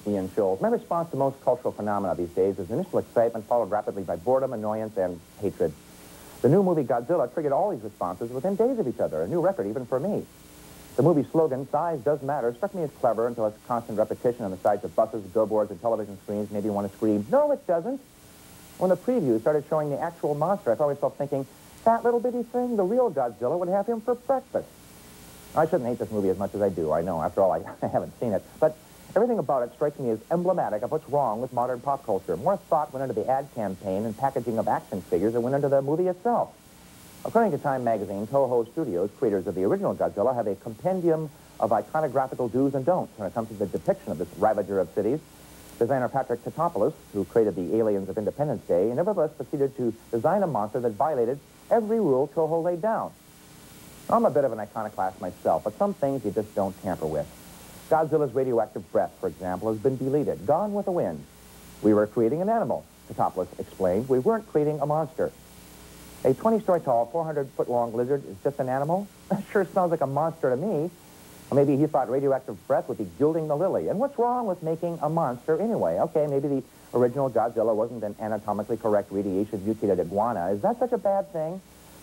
Ian Shoales. My response to most cultural phenomena these days is initial excitement followed rapidly by boredom, annoyance, and hatred. The new movie Godzilla triggered all these responses within days of each other, a new record even for me. The movie slogan, "Size Does Matter," struck me as clever until its constant repetition on the sides of buses, billboards, and television screens made me want to scream, "No, it doesn't." When the preview started showing the actual monster, I found myself thinking, that little bitty thing, the real Godzilla, would have him for breakfast. I shouldn't hate this movie as much as I do, I know. After all, I haven't seen it. But everything about it strikes me as emblematic of what's wrong with modern pop culture. More thought went into the ad campaign and packaging of action figures than went into the movie itself. According to Time magazine, Toho Studios, creators of the original Godzilla, have a compendium of iconographical do's and don'ts when it comes to the depiction of this ravager of cities. Designer Patrick Tatopoulos, who created the aliens of Independence Day, nevertheless proceeded to design a monster that violated every rule Toho laid down. I'm a bit of an iconoclast myself, but some things you just don't tamper with. Godzilla's radioactive breath, for example, has been deleted, gone with the wind. We were creating an animal, Tatopoulos explained. We weren't creating a monster. A 20-story tall, 400-foot-long lizard is just an animal? That sure sounds like a monster to me. Or maybe he thought radioactive breath would be gilding the lily. And what's wrong with making a monster anyway? Okay, maybe the original Godzilla wasn't an anatomically correct radiation-mutated iguana. Is that such a bad thing?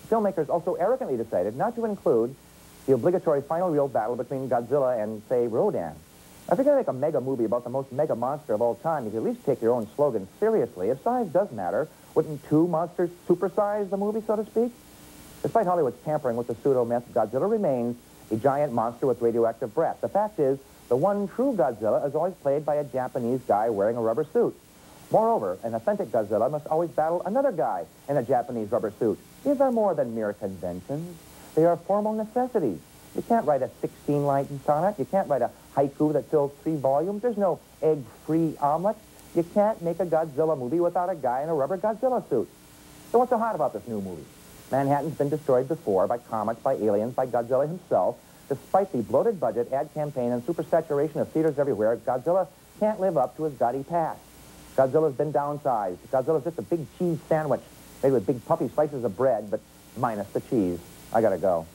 Filmmakers also arrogantly decided not to include the obligatory final real battle between Godzilla and, say, Rodan. If you're going to make a mega movie about the most mega monster of all time, you could at least take your own slogan seriously. If size does matter, wouldn't two monsters supersize the movie, so to speak? Despite Hollywood's tampering with the pseudo-myth, Godzilla remains a giant monster with radioactive breath. The fact is, the one true Godzilla is always played by a Japanese guy wearing a rubber suit. Moreover, an authentic Godzilla must always battle another guy in a Japanese rubber suit. These are more than mere conventions. They are formal necessities. You can't write a 16-line sonnet. You can't write a haiku that fills 3 volumes. There's no egg-free omelet. You can't make a Godzilla movie without a guy in a rubber Godzilla suit. So what's so hot about this new movie? Manhattan's been destroyed before by comets, by aliens, by Godzilla himself. Despite the bloated budget, ad campaign, and supersaturation of theaters everywhere, Godzilla can't live up to his gaudy past. Godzilla's been downsized. Godzilla's just a big cheese sandwich made with big puffy slices of bread, but minus the cheese. I gotta go.